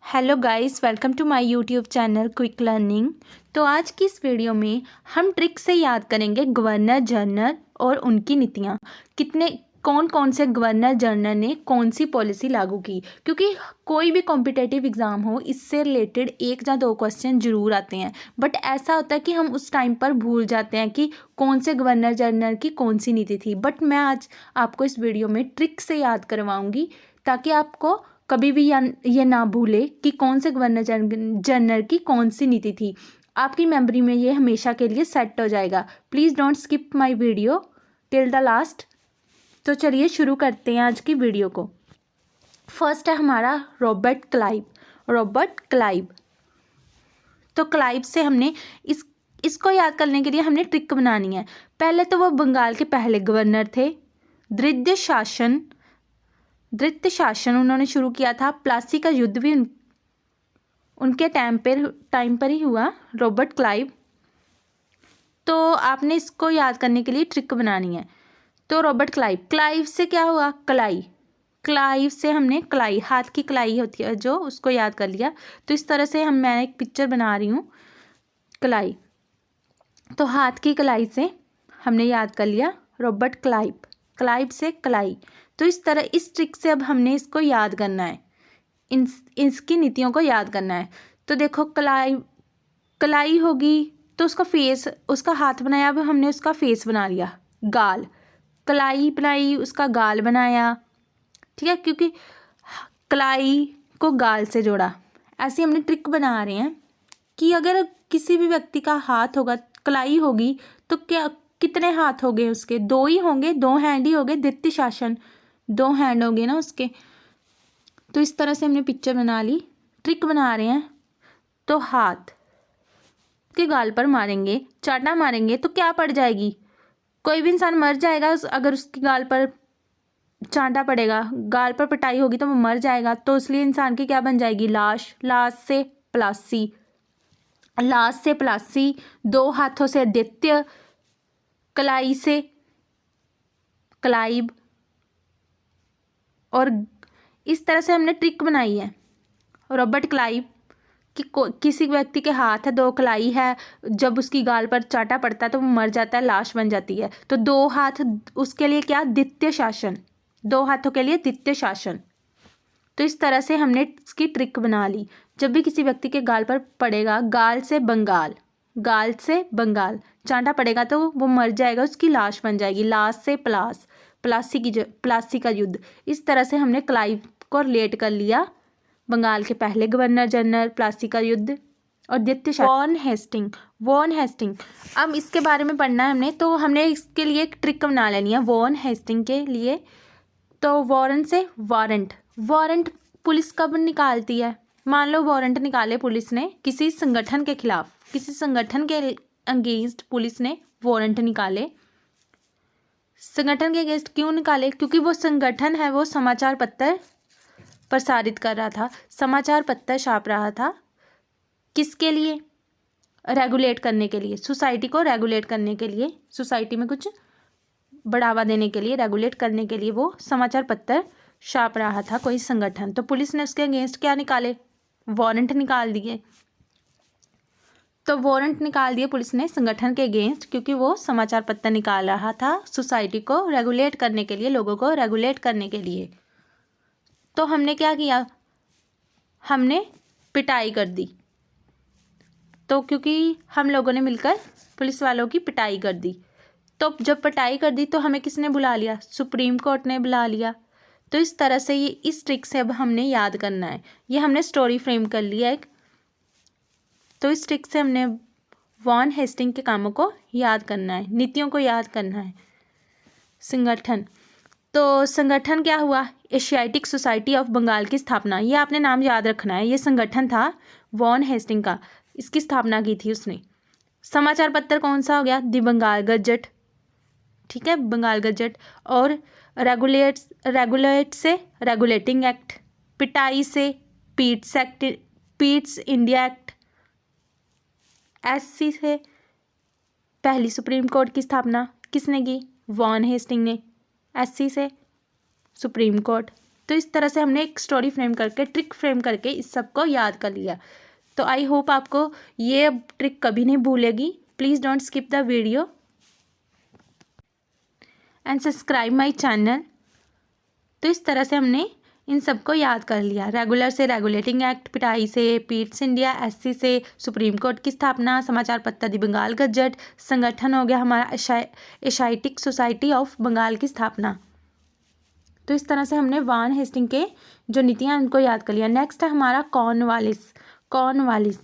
Hello guys, welcome to my YouTube channel quick learning. तो आज की इस वीडियो में हम ट्रिक से याद करेंगे गवर्नर जनरल और उनकी नीतियाँ। कौन कौन से गवर्नर जनरल ने कौन सी पॉलिसी लागू की, क्योंकि कोई भी कॉम्पिटिटिव एग्ज़ाम हो इससे रिलेटेड एक या दो क्वेश्चन ज़रूर आते हैं। बट ऐसा होता है कि हम उस टाइम पर भूल जाते हैं कि कौन से गवर्नर जनरल की कौन सी नीति थी। बट मैं आज आपको इस वीडियो में ट्रिक से याद करवाऊँगी ताकि आपको कभी भी ये ना भूले कि कौन से गवर्नर जनरल की कौन सी नीति थी। आपकी मेमोरी में ये हमेशा के लिए सेट हो जाएगा। Please don't skip my video till the last. तो चलिए शुरू करते हैं आज की वीडियो को। फर्स्ट है हमारा रॉबर्ट क्लाइव। तो क्लाइव से हमने इसको याद करने के लिए हमने ट्रिक बनानी है। पहले तो वो बंगाल के पहले गवर्नर थे। द्वितीय शासन उन्होंने शुरू किया था। प्लासी का युद्ध भी उनके टाइम पर ही हुआ, रॉबर्ट क्लाइव। तो आपने इसको याद करने के लिए ट्रिक बनानी है। तो रॉबर्ट क्लाइव से क्या हुआ, क्लाइव से हमने कलाई, हाथ की कलाई होती है जो, उसको याद कर लिया। तो इस तरह से मैं एक पिक्चर बना रही हूँ, कलाई। तो हाथ की कलाई से हमने याद कर लिया रॉबर्ट क्लाइव से कलाई। तो इस तरह इस ट्रिक से अब हमने इसको याद करना है, इसकी नीतियों को याद करना है। तो देखो कलाई होगी तो उसका फेस, उसका हाथ बनाया, अब हमने उसका फेस बना लिया, गाल। कलाई बनाई, उसका गाल बनाया, ठीक है, क्योंकि कलाई को गाल से जोड़ा। ऐसे हमने ट्रिक बना रहे हैं कि अगर किसी भी व्यक्ति का हाथ होगा, कलाई होगी, तो क्या कितने हाथ हो गए उसके? दो ही होंगे, दो हैंड ही हो गए। द्वितीय शासन, दो हैंड हो गए ना उसके। तो इस तरह से हमने पिक्चर बना ली। ट्रिक बना रहे हैं। तो हाथ के गाल पर मारेंगे, चाटा मारेंगे तो क्या पड़ जाएगी? कोई भी इंसान मर जाएगा अगर उसकी गाल पर चांटा पड़ेगा, गाल पर पिटाई होगी तो वो मर जाएगा। तो इसलिए इंसान की क्या बन जाएगी? लाश। लाश से प्लासी, दो हाथों से आदित्य, कलाई से क्लाइव। और इस तरह से हमने ट्रिक बनाई है रॉबर्ट क्लाइव कि किसी व्यक्ति के हाथ है, दो कलाई है, जब उसकी गाल पर चाटा पड़ता है तो वो मर जाता है, लाश बन जाती है। तो दो हाथ उसके लिए क्या? द्वितीय शासन। दो हाथों के लिए द्वितीय शासन। तो इस तरह से हमने इसकी ट्रिक बना ली। जब भी किसी व्यक्ति के गाल पर पड़ेगा, गाल से बंगाल चांटा पड़ेगा तो वो मर जाएगा, उसकी लाश बन जाएगी। लाश से प्लासी का युद्ध। इस तरह से हमने क्लाइव को रिलेट कर लिया, बंगाल के पहले गवर्नर जनरल, प्लासी का युद्ध और द्वितीय शासन। Warren Hasting. अब इसके बारे में पढ़ना है हमने, तो हमने इसके लिए एक ट्रिक बना लेनी है वॉन हेस्टिंग के लिए। तो वारंट से वारंट पुलिस कब निकालती है? मान लो वारंट निकाले पुलिस ने किसी संगठन के खिलाफ, किसी संगठन के अगेंस्ट पुलिस ने वारंट निकाले। संगठन के अगेंस्ट क्यों निकाले? क्योंकि वो संगठन है, वो समाचार पत्र प्रसारित कर रहा था, समाचार पत्र छाप रहा था। किसके लिए? रेगुलेट करने के लिए, सोसाइटी को रेगुलेट करने के लिए, सोसाइटी में कुछ बढ़ावा देने के लिए, रेगुलेट करने के लिए वो समाचार पत्र छाप रहा था कोई संगठन। तो पुलिस ने उसके अगेंस्ट क्या निकाले? वारंट निकाल दिए। तो वारंट निकाल दिए पुलिस ने संगठन के अगेंस्ट, क्योंकि वो समाचार पत्र निकाल रहा था सोसाइटी को रेगुलेट करने के लिए, लोगों को रेगुलेट करने के लिए। तो हमने क्या किया? हमने पिटाई कर दी। तो क्योंकि हम लोगों ने मिलकर पुलिस वालों की पिटाई कर दी, तो जब पिटाई कर दी तो हमें किसने बुला लिया? सुप्रीम कोर्ट ने बुला लिया। तो इस तरह से ये इस ट्रिक से अब हमने याद करना है। ये हमने स्टोरी फ्रेम कर लिया एक। तो इस ट्रिक से हमने वॉन हेस्टिंग के कामों को याद करना है, नीतियों को याद करना है। संगठन, तो संगठन क्या हुआ? एशियाटिक सोसाइटी ऑफ बंगाल की स्थापना। ये आपने नाम याद रखना है। ये संगठन था वॉन हेस्टिंग का, इसकी स्थापना की थी उसने। समाचार पत्र कौन सा हो गया? दी बंगाल गजट, ठीक है, बंगाल गजट। और रेगुलेट से रेगुलेटिंग एक्ट, पिटाई से पीट्स इंडिया एक्ट, एससी से पहली सुप्रीम कोर्ट की स्थापना किसने की? वॉन हेस्टिंग ने। एससी से सुप्रीम कोर्ट। तो इस तरह से हमने एक स्टोरी फ्रेम करके, ट्रिक फ्रेम करके इस सब को याद कर लिया। तो आई होप आपको ये ट्रिक कभी नहीं भूलेगी। Please don't skip the video and subscribe my channel. तो इस तरह से हमने इन सबको याद कर लिया। रेगुलर से रेगुलेटिंग एक्ट, पिटाई से पीट्स इंडिया, एससी से सुप्रीम कोर्ट की स्थापना, समाचार पत्र दी बंगाल गजट, संगठन हो गया हमारा एशियाटिक सोसाइटी ऑफ बंगाल की स्थापना। तो इस तरह से हमने वान हेस्टिंग के जो नीतियाँ उनको याद कर लिया। नेक्स्ट है हमारा कॉर्नवालिस। कॉर्नवालिस,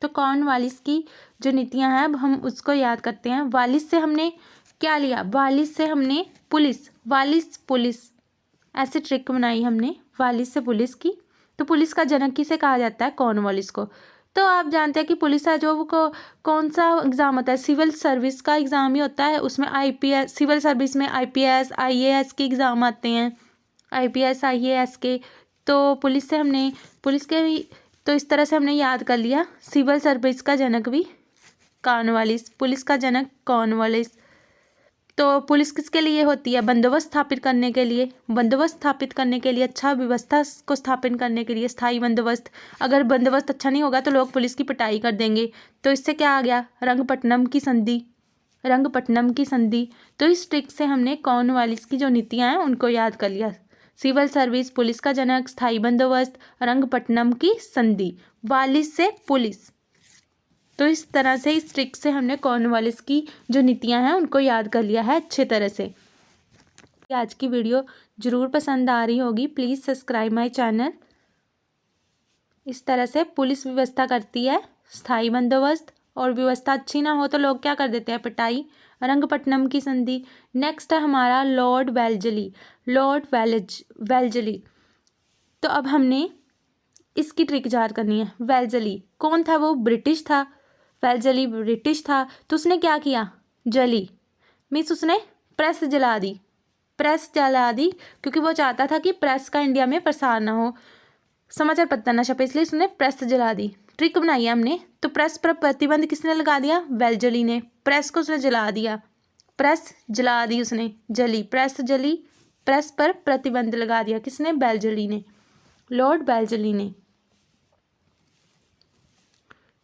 तो कॉर्नवालिस की जो नीतियाँ हैं अब हम उसको याद करते हैं। वालिस से हमने क्या लिया? वालिस से हमने पुलिस, वालिस पुलिस, ऐसे ट्रिक बनाई हमने वालिस से पुलिस की। तो पुलिस का जनक किसे कहा जाता है? कॉर्नवालिस को। तो आप जानते हैं कि पुलिस है जो कौन सा एग्ज़ाम होता है? सिविल सर्विस का एग्ज़ाम ही होता है। उसमें आईपीएस, सिविल सर्विस में आईपीएस आईएएस के एग्ज़ाम आते हैं, आईपीएस आईएएस के। तो पुलिस से हमने पुलिस के भी, तो इस तरह से हमने याद कर लिया। सिविल सर्विस का जनक भी कॉर्नवालिस, पुलिस का जनक कॉर्नवालिस। तो पुलिस किसके लिए होती है? बंदोबस्त स्थापित करने के लिए, बंदोबस्त स्थापित करने के लिए, अच्छा व्यवस्था को स्थापित करने के लिए, स्थायी बंदोबस्त। अगर बंदोबस्त अच्छा नहीं होगा तो लोग पुलिस की पिटाई कर देंगे। तो इससे क्या आ गया? रंगपट्टनम की संधि, रंगपट्टनम की संधि। तो इस ट्रिक से हमने कॉर्नवालिस की जो नीतियाँ हैं उनको याद कर लिया। सिविल सर्विस, पुलिस का जनक, स्थायी बंदोबस्त, रंगपट्टनम की संधि, वालिस से पुलिस। तो इस तरह से इस ट्रिक से हमने कॉर्नवालिस की जो नीतियां हैं उनको याद कर लिया है अच्छे तरह से। आज की वीडियो ज़रूर पसंद आ रही होगी। Please subscribe my channel. इस तरह से पुलिस व्यवस्था करती है स्थायी बंदोबस्त, और व्यवस्था अच्छी ना हो तो लोग क्या कर देते हैं? पिटाई। रंगपट्टनम की संधि। नेक्स्ट है हमारा लॉर्ड वेल्जली, लॉर्ड वेल्जली। तो अब हमने इसकी ट्रिक याद करनी है। वेल्जली कौन था? वो ब्रिटिश था। वेल्जली ब्रिटिश था। तो उसने क्या किया? जली, मीन्स उसने प्रेस जला दी, प्रेस जला दी, क्योंकि वो चाहता था कि प्रेस का इंडिया में प्रसार ना हो, समाचार पत्र ना छपे, इसलिए उसने प्रेस जला दी। ट्रिक बनाई है हमने। तो प्रेस पर प्रतिबंध किसने लगा दिया? वेल्जली ने। प्रेस को उसने जला दिया, प्रेस जला दी उसने, जली, प्रेस जली, प्रेस पर प्रतिबंध लगा दिया। किसने? वेल्जली ने, लॉर्ड वेल्जली ने।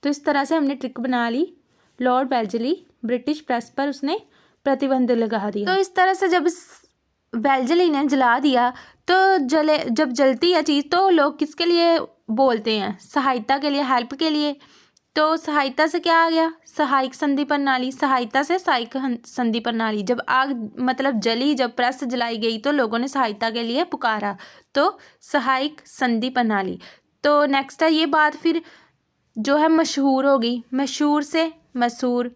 तो इस तरह से हमने ट्रिक बना ली। लॉर्ड वेल्जली ब्रिटिश प्रेस पर उसने प्रतिबंध लगा दिया। तो इस तरह से जब वेल्जली ने जला दिया तो जब जलती है चीज़ तो लोग किसके लिए बोलते हैं? सहायता के लिए, हेल्प के लिए। तो सहायता से क्या आ गया? सहायक संधि प्रणाली, सहायता से सहायक संधि प्रणाली। जब आग मतलब जली, जब प्रेस जलाई गई तो लोगों ने सहायता के लिए पुकारा, तो सहायक संधि प्रणाली। तो नेक्स्ट है ये बात फिर जो है मशहूर होगी, मशहूर से मसूर,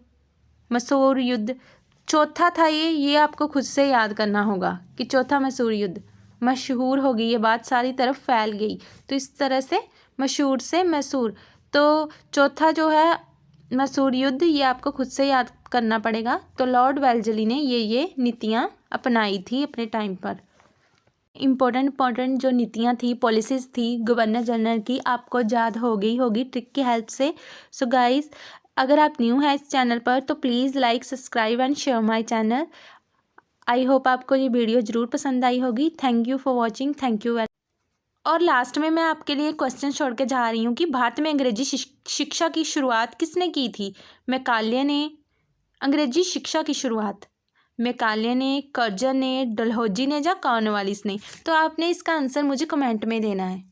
मसूर युद्ध। चौथा था ये आपको खुद से याद करना होगा कि चौथा मसूर युद्ध। मशहूर होगी ये बात, सारी तरफ फैल गई। तो इस तरह से मशहूर से मसूर। तो चौथा जो है मसूर युद्ध, ये आपको खुद से याद करना पड़ेगा। तो लॉर्ड वेल्जली ने ये नीतियाँ अपनाई थी अपने टाइम पर। इम्पोर्टेंट जो नीतियाँ थी, पॉलिसीज़ थी गवर्नर जनरल की, आपको याद हो गई होगी ट्रिक की हेल्प से। सो गाइस, अगर आप न्यू हैं इस चैनल पर तो please like, subscribe and share my channel. I hope आपको ये वीडियो ज़रूर पसंद आई होगी। Thank you for watching, thank you. और लास्ट में मैं आपके लिए क्वेश्चन छोड़ के जा रही हूँ कि भारत में अंग्रेजी शिक्षा की शुरुआत किसने की थी? मैकाले ने। अंग्रेजी शिक्षा की शुरुआत मैकाले ने, कर्जन ने, डलहौजी ने या कॉर्नवालिस ने? तो आपने इसका आंसर मुझे कमेंट में देना है।